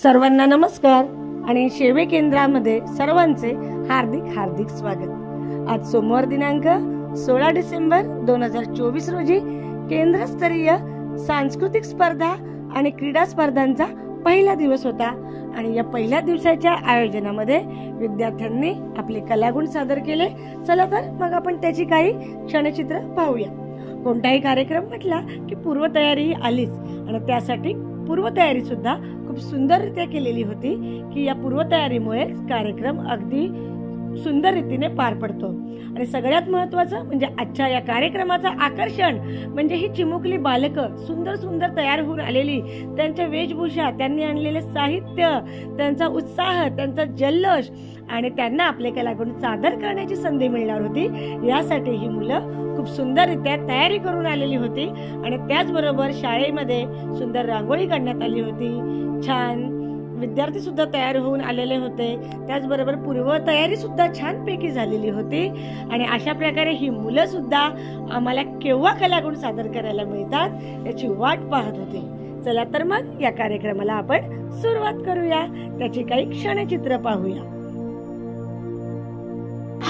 सर्वांना नमस्कार आणि शेवे केंद्रामध्ये सर्वांचे हार्दिक हार्दिक स्वागत। आज सोमवार दिनांक 16 डिसेंबर 2024 रोजी केंद्रस्तरीय सांस्कृतिक स्पर्धा आणि क्रीडा स्पर्धांचा पहिला दिवस होता आणि या पहिल्या दिवसाच्या आयोजनामध्ये विद्यार्थ्यांनी आपले कलागुण सादर केले। चला तर मग आपण त्याची काही क्षणचित्र पाहूया। कोणताही कार्यक्रम म्हटला की पूर्वतयारी आलीच आणि त्यासाठी पूर्वतयारी सुद्धा खूप सुंदररित्या केलेली होती की या पूर्वतयारीमुळे कार्यक्रम अगदी सुंदर रीतीने पार पडतो। आणि सगळ्यात महत्त्वाचं म्हणजे आजच्या या कार्यक्रमाचं आकर्षण म्हणजे ही चिमुकली बालकं सुंदर सुंदर तयार होऊन आलेली, त्यांच्या वेशभूषा, त्यांनी आणलेले साहित्य, त्यांचा उत्साह, त्यांचा जल्लोष आणि त्यांना आपले कलागुण सादर करण्याची संधी मिळणार होती। यासाठी ही मुलं खूप सुंदररित्या तयारी करून आलेली होती आणि त्याचबरोबर शाळेमध्ये सुंदर रांगोळी काढण्यात आली होती। छान विद्यार्थी सुद्धा तयार होऊन आलेले होते, त्याचबरोबर पूर्वतयारी सुद्धा छानपैकी झालेली होती आणि अशा प्रकारे ही मुलं सुद्धा आम्हाला केव्हा कलागुण सादर करायला मिळतात याची वाट पाहत होती। चला तर मग या कार्यक्रमाला आपण सुरुवात करूया, त्याची काही क्षणचित्र पाहूया।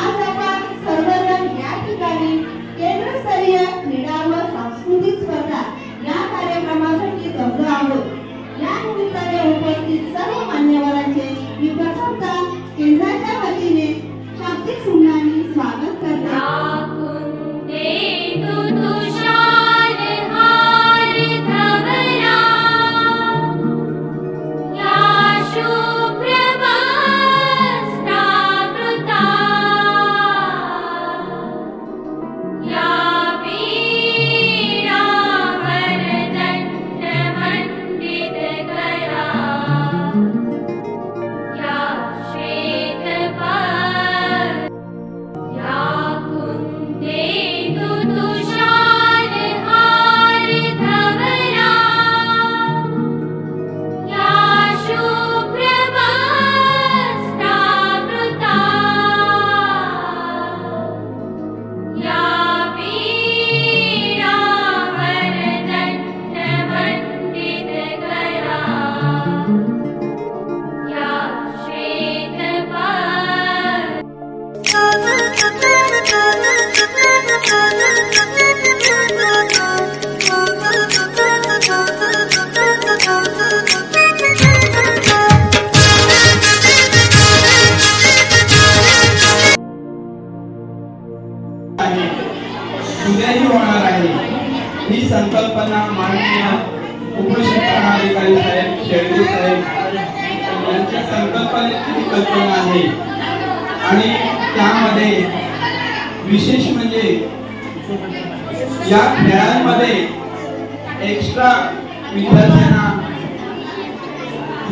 आज आपण सर्वजण या ठिकाणी केंद्रस्तरीय क्रीडा व सांस्कृतिक स्पर्धा या कार्यक्रमासाठी जमलो आहोत। या निमित्ताने उपस्थित सर्व मान्यवरांचे मी प्रथमतः केंद्राच्या वतीने शाब्दिक फुलांनी स्वागत करते। उद्याही होणार आहे ही संकल्पना माननीय उपशिक्षणाधिकारी साहेब शेळके साहेब यांच्या संकल्पनेची कल्पना आहे आणि त्यामध्ये विशेष म्हणजे या खेळांमध्ये एक्स्ट्रा विद्यार्थ्यांना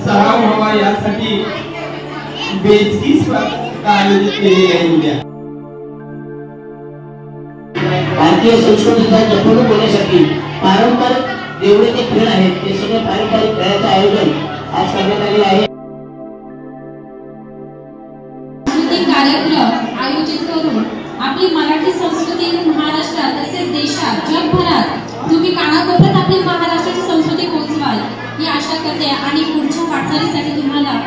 सराव व्हावा यासाठी बेसिक स्पर्धा आयोजित केली आहे। उद्या भारतीय संस्कृतीचा जपणूक होण्यासाठी पारंपरिक जेवढे ते खेळ आहेत ते सगळे पारंपरिक खेळाचं आयोजन आज करण्यात आले आहे। सांस्कृतिक कार्यक्रम आयोजित करून आपली मराठी संस्कृती महाराष्ट्रात तसेच देशात जगभरात तुम्ही कानाकोपऱ्यात आपली महाराष्ट्राची संस्कृती पोहोचवाल ही आशा करते आणि पुढच्या वाटचालीसाठी तुम्हाला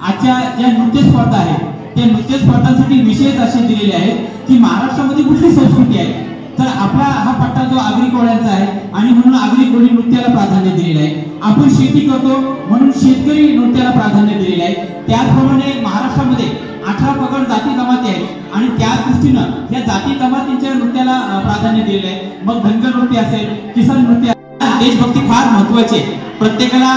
आजच्या ज्या नृत्य स्पर्धा आहेत त्या नृत्य स्पर्धांसाठी विशेष असे दिलेले आहेत की महाराष्ट्रामध्ये कुठली संस्कृती आहे तर आपला हा पट्टा जो आगरी कोळ्यांचा आहे आणि म्हणून आगरी कोळी नृत्याला प्राधान्य दिलेले आहे। आपण शेती करतो म्हणून शेतकरी नृत्याला प्राधान्य दिलेले आहे। त्याचप्रमाणे महाराष्ट्रामध्ये 18 पगड जाती जमाती आहेत आणि त्या दृष्टीनं या जाती जमातींच्या नृत्याला प्राधान्य दिलेले आहे। मग धनगर नृत्य असेल, किसान नृत्य, देशभक्ती फार महत्त्वाची आहे। प्रत्येकाला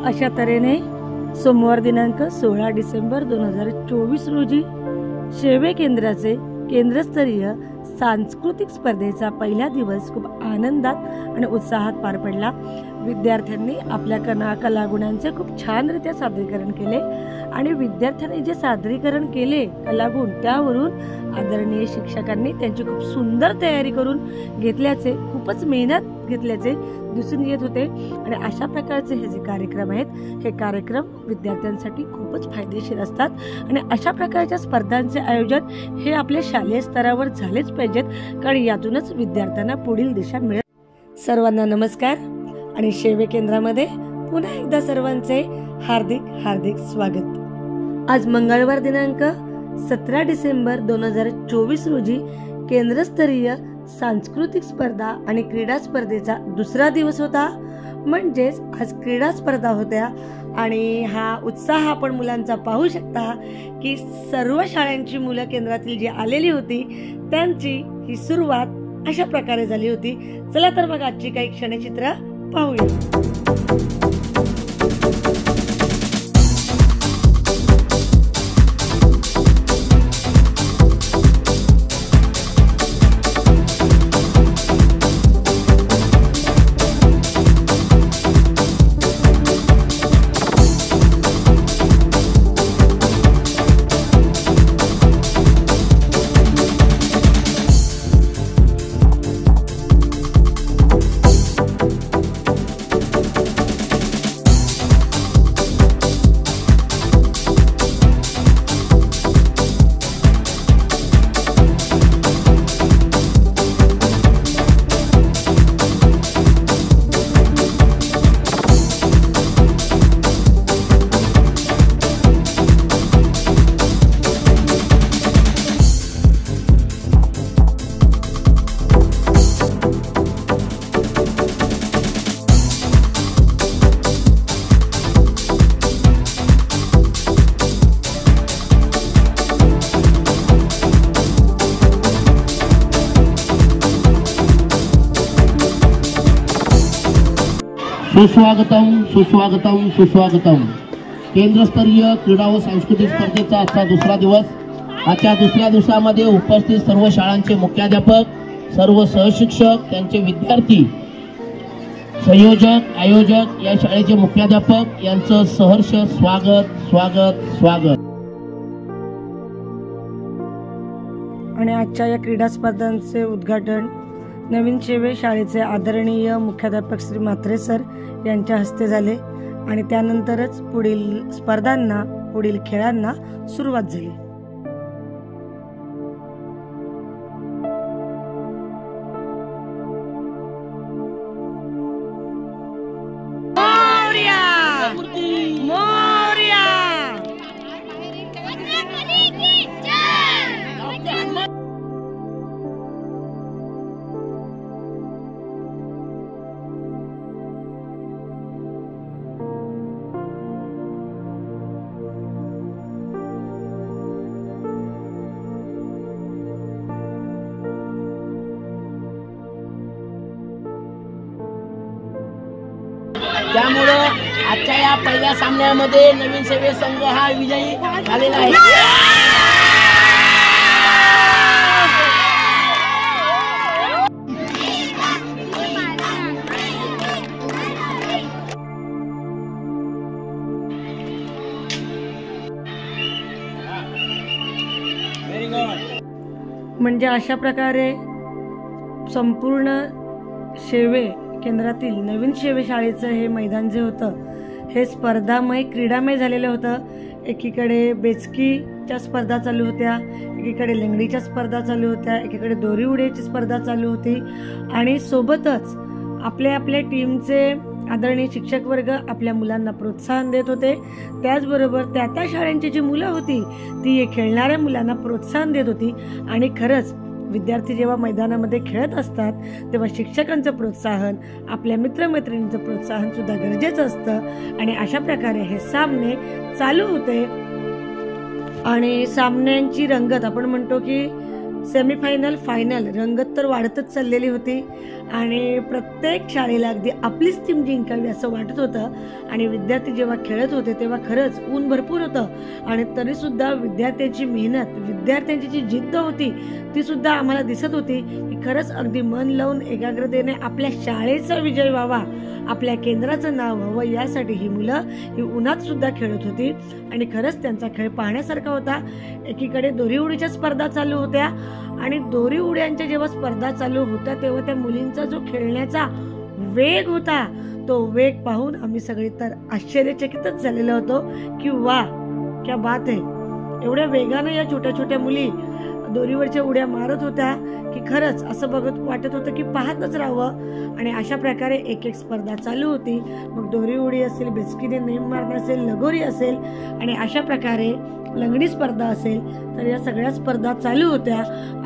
अशा तऱ्हेने सोमवार दिनांक 16 डिसेंबर 2024 रोजी शेवे केंद्राचे केंद्रस्तरीय सांस्कृतिक स्पर्धेचा पहिला दिवस खूप आनंदात आणि उत्साहात पार पडला। विद्यार्थ्यांनी आपल्या कलागुणांचे खूप छानरित्या सादरीकरण केले आणि विद्यार्थ्यांनी जे सादरीकरण केले कलागुण त्यावरून आदरणीय शिक्षकांनी त्यांची खूप सुंदर तयारी करून घेतल्याचे, खूपच मेहनत घेतल्याचे दिसून येत होते। आणि अशा प्रकारचे हे जे कार्यक्रम आहेत हे कार्यक्रम विद्यार्थ्यांसाठी खूपच फायदेशीर असतात आणि अशा प्रकारच्या स्पर्धांचे आयोजन हे आपल्या शालेय स्तरावर झालेच पाहिजेत, कारण यातूनच विद्यार्थ्यांना पुढील दिशा मिळेल। सर्वांना नमस्कार आणि शेवे केंद्रामध्ये पुन्हा एकदा सर्वांचे हार्दिक हार्दिक स्वागत। आज मंगळवार दिनांक 17 डिसेंबर 2024 रोजी केंद्रस्तरीय सांस्कृतिक स्पर्धा आणि क्रीडा स्पर्धेचा दुसरा दिवस होता। म्हणजेच आज क्रीडा स्पर्धा होत्या आणि हा उत्साह आपण मुलांचा पाहू शकता की सर्व शाळांची मुलं केंद्रातील जी आलेली होती त्यांची ही सुरुवात अशा प्रकारे झाली होती। चला तर मग आजची काही क्षणचित्र पाहूया। सुस्वागतम सुस्वागतम सुस्वागतम. केंद्रस्तरीय क्रीडा व सांस्कृतिक स्पर्धेचा आजचा दुसरा दिवस. आजच्या दुसऱ्या दिवसामध्ये उपस्थित सर्व शाळांचे मुख्याध्यापक, सर्व सहशिक्षक, त्यांचे विद्यार्थी, संयोजक, आयोजक, या शाळेचे मुख्याध्यापक यांचं सहर्ष स्वागत स्वागत स्वागत. आणि आजच्या या क्रीडा स्पर्धांचे उद्घाटन नवीन शेवे शाळेचे आदरणीय मुख्याध्यापक श्री म्हात्रे सर यांच्या हस्ते झाले आणि त्यानंतरच पुढील स्पर्धांना, पुढील खेळांना सुरुवात झाली. त्यामुळं आजच्या या पहिल्या सामन्यामध्ये नवीन सेवे संघ हा विजयी झालेला आहे. म्हणजे अशा प्रकारे संपूर्ण शेवे केंद्रातील नवीन शेवे शाळेचं हे मैदान जे होतं हे स्पर्धामय, क्रीडामय झालेलं होतं. एकीकडे बेचकीच्या स्पर्धा चालू होत्या, एकीकडे लंगडीच्या स्पर्धा चालू होत्या, एकीकडे दोरी उड्याची स्पर्धा चालू होती आणि सोबतच आपल्या आपल्या टीमचे आदरणीय शिक्षक वर्ग आपल्या मुलांना प्रोत्साहन देत होते. त्याचबरोबर त्या त्या शाळांची जी मुलं होती ती खेळणाऱ्या मुलांना प्रोत्साहन देत होती. आणि खरंच विद्यार्थी जेव्हा मैदानामध्ये खेळत असतात तेव्हा शिक्षकांचं प्रोत्साहन, आपल्या मित्रमैत्रिणींचं प्रोत्साहन सुद्धा गरजेचं असतं. आणि अशा प्रकारे हे सामने चालू होते आणि सामन्यांची रंगत, आपण म्हणतो की सेमीफायनल, फायनल रंगत तर वाढतच चाललेली होती आणि प्रत्येक शाळेला अगदी आपलीच टीम जिंकावी असं वाटत होतं. आणि विद्यार्थी जेव्हा खेळत होते तेव्हा खरंच ऊन भरपूर होतं आणि तरीसुद्धा विद्यार्थ्यांची मेहनत, विद्यार्थ्यांची जी जिद्द होती ती सुद्धा आम्हाला दिसत होती की खरंच अगदी मन लावून एकाग्रतेने आपल्या शाळेचा विजय व्हावा, आपल्या केंद्राचं नाव व्हावं यासाठी ही मुलं ही उन्हात सुद्धा खेळत होती. आणि खरंच त्यांचा खेळ पाहण्यासारखा होता. एकीकडे दोरी उडीच्या स्पर्धा चालू होत्या आणि दोरी उड्यांच्या जेव्हा स्पर्धा चालू होत्या तेव्हा त्या मुलींचा जो खेळण्याचा वेग होता तो वेग पाहून आम्ही सगळे तर आश्चर्यचकितच झालेलो होतो की वा, क्या बात आहे. एवढ्या वेगानं या छोट्या छोट्या मुली दोरीवरच्या उड्या मारत होत्या की खरंच असं वाटत होतं की पाहतच राहावं. आणि अशा प्रकारे एक एक स्पर्धा चालू होती. मग दोरी उडी असेल, बेचकीने नेम मारणे असेल, लगोरी असेल आणि अशा प्रकारे लंगडी स्पर्धा असेल, तर या सगळ्या स्पर्धा चालू होत्या.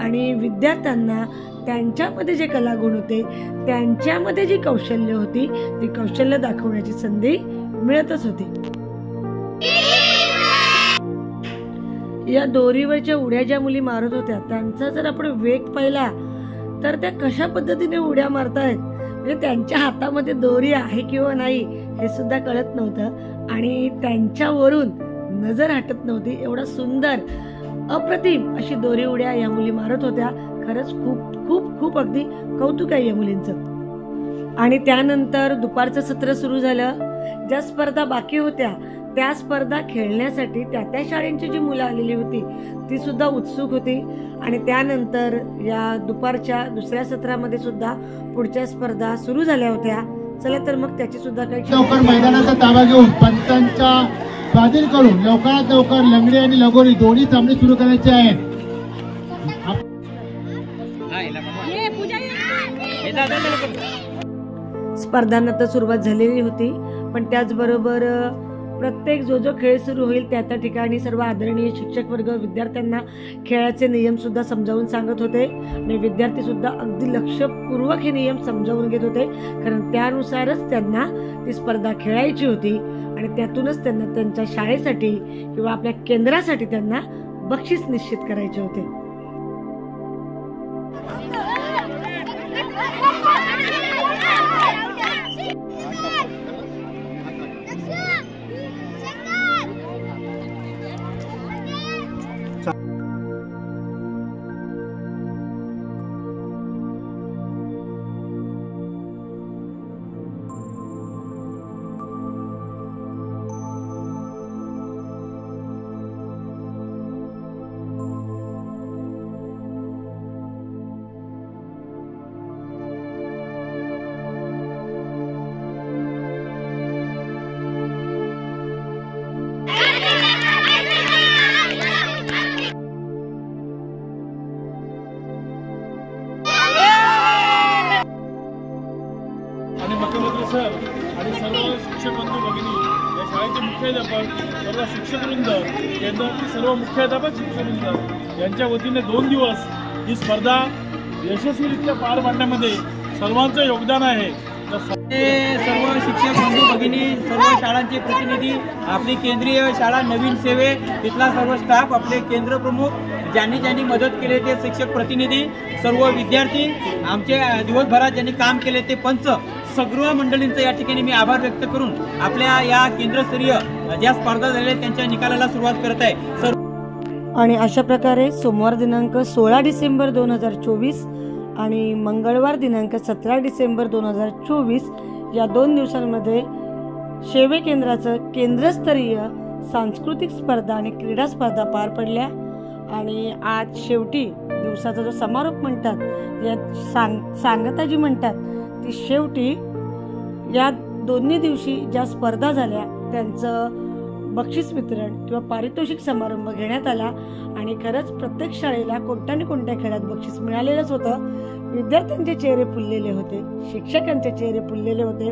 आणि विद्यार्थ्यांना त्यांच्यामध्ये जे कलागुण होते, त्यांच्यामध्ये जी कौशल्य होती ती कौशल्य दाखवण्याची संधी मिळतच होती. या दोरीवरच्या उड्या ज्या मुली मारत होत्या त्यांचा जर आपण वेग पाहिला तर त्या कशा पद्धतीने उड्या मारतायत, म्हणजे त्यांच्या हातामध्ये दोरी आहे किंवा नाही हे सुद्धा कळत नव्हतं आणि त्यांच्यावरून नजर हटत नव्हती. एवढा सुंदर, अप्रतिम अशी दोरी उड्या या मुली मारत होत्या. खरंच खूप खूप खूप अगदी कौतुक आहे या मुलींचं. आणि त्यानंतर दुपारचं सत्र सुरू झालं. ज्या स्पर्धा बाकी होत्या त्या स्पर्धा खेळण्यासाठी त्या त्या शाळेंची जी मुलं आलेली होती ती सुद्धा उत्सुक होती. आणि त्यानंतर या दुपारच्या दुसऱ्या सत्रामध्ये सुद्धा पुढच्या स्पर्धा सुरू झाल्या होत्या. चला तर मग त्याची सुद्धा काही लवकर मैदानाचा ताबा घेऊन पंचांच्या स्वाधीन करून लवकरात लवकर लंगडी आणि लगोरी दोन्ही सामने सुरू करायचे आहेत. स्पर्धांना तर सुरुवात झालेली होती पण त्याचबरोबर प्रत्येक जो खेळ सुरू होईल त्या त्या ठिकाणी सर्व आदरणीय शिक्षक वर्ग विद्यार्थ्यांना खेळाचे नियम सुद्धा समजावून सांगत होते आणि विद्यार्थी सुद्धा अगदी लक्षपूर्वक हे नियम समजावून घेत होते, कारण त्यानुसारच त्यांना ती स्पर्धा खेळायची होती आणि त्यातूनच त्यांना त्यांच्या शाळेसाठी किंवा आपल्या केंद्रासाठी त्यांना बक्षीस निश्चित करायचे होते. सर आणि सर्व शिक्षक बंधू भगिनी, या शाळेचे मुख्याध्यापक, सर्व शिक्षकवृंद, केंद्रातील सर्व मुख्याध्यापक शिक्षकवृंद यांच्या वतीने 2 दिवस ही स्पर्धा यशस्वीरित्या पार पाडण्यामध्ये सर्वांचं योगदान आहे. सर्व शिक्षक बंधू भगिनी, सर्व शाळांचे प्रतिनिधी, आपली केंद्रीय शाळा नवीन सेवे, तिथला सर्व स्टाफ, आपले केंद्र प्रमुख, ज्यांनी मदत केले ते शिक्षक प्रतिनिधी, सर्व विद्यार्थी, आमचे दिवसभरात ज्यांनी काम केले ते पंच, सर्व मंडळींचं या ठिकाणी मी आभार व्यक्त करून आपल्या या केंद्रस्तरीय ज्या स्पर्धा झाल्या त्यांच्या निकालाला सुरुवात करत आहे. आणि अशा प्रकारे सोमवार दिनांक 16 डिसेंबर 2024 आणि मंगळवार दिनांक 17 डिसेंबर 2024 या 2 दिवसांमध्ये शेवे केंद्राचं केंद्रस्तरीय सांस्कृतिक स्पर्धा आणि क्रीडा स्पर्धा पार पडल्या. आणि आज शेवटी दिवसाचा जो समारोप म्हणतात, या सांगता जी म्हणतात, ती शेवटी या दोन्ही दिवशी ज्या स्पर्धा झाल्या त्यांचं बक्षीस वितरण किंवा पारितोषिक समारंभ घेण्यात आला. आणि खरंच प्रत्येक शाळेला कोणत्या ना कोणत्या खेळात बक्षीस मिळालेलंच होतं. विद्यार्थ्यांचे चेहरे फुललेले होते, शिक्षकांचे चेहरे फुललेले होते.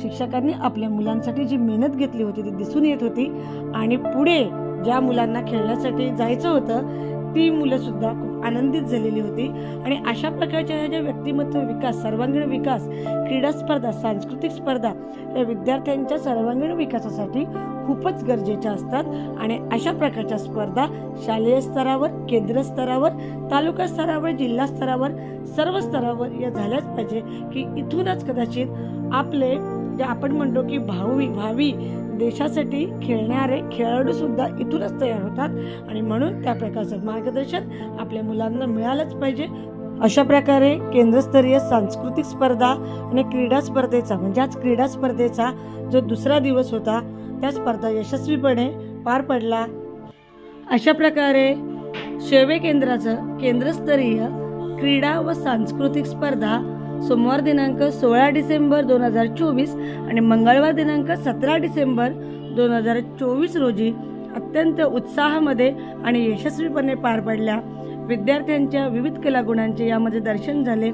शिक्षकांनी आपल्या मुलांसाठी जी मेहनत घेतली होती ती दिसून येत होती. आणि पुढे ज्या मुलांना खेळण्यासाठी जायचं होतं ती मुलं सुद्धा खूप आनंदित झालेली होती. आणि अशा प्रकारच्या ज्या व्यक्तिमत्व विकास, सर्वांगीण विकास, क्रीडा स्पर्धा, सांस्कृतिक स्पर्धा या विद्यार्थ्यांच्या सर्वांगीण विकासासाठी खूपच गरजेच्या असतात. आणि अशा प्रकारच्या स्पर्धा शालेय स्तरावर, केंद्र स्तरावर, तालुका स्तरावर, जिल्हा स्तरावर, सर्व स्तरावर या झाल्याच पाहिजे. की इथूनच कदाचित आपले जे आपण म्हणतो की भावी देशासाठी खेळणारे खेळाडू सुद्धा इथूनच तयार होतात. आणि म्हणून त्या प्रकारचं मार्गदर्शन आपल्या मुलांना मिळालंच पाहिजे. अशा प्रकारे केंद्रस्तरीय सांस्कृतिक स्पर्धा आणि क्रीडा स्पर्धेचा म्हणजे आज क्रीडा स्पर्धेचा जो दुसरा दिवस होता त्या स्पर्धा यशस्वीपणे पार पडला. अशा प्रकारे शेवे केंद्राचं केंद्रस्तरीय क्रीडा व सांस्कृतिक स्पर्धा सोमवार दिनांक 16 डिसेंबर 2024 आणि मंगळवार दिनांक 17 डिसेंबर 2024 रोजी अत्यंत उत्साहामध्ये आणि यशस्वीपणे पार पडल्या. विद्यार्थ्यांच्या विविध कलागुणांचे यामध्ये दर्शन झाले.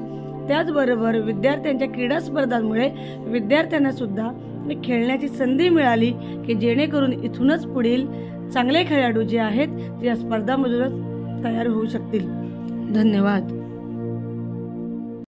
त्याचबरोबर विद्यार्थ्यांच्या क्रीडा स्पर्धांमुळे विद्यार्थ्यांना सुद्धा खेळण्याची संधी मिळाली की जेणेकरून इथूनच पुढील चांगले खेळाडू जे आहेत ते या स्पर्धांमधूनच तयार होऊ शकतील. धन्यवाद.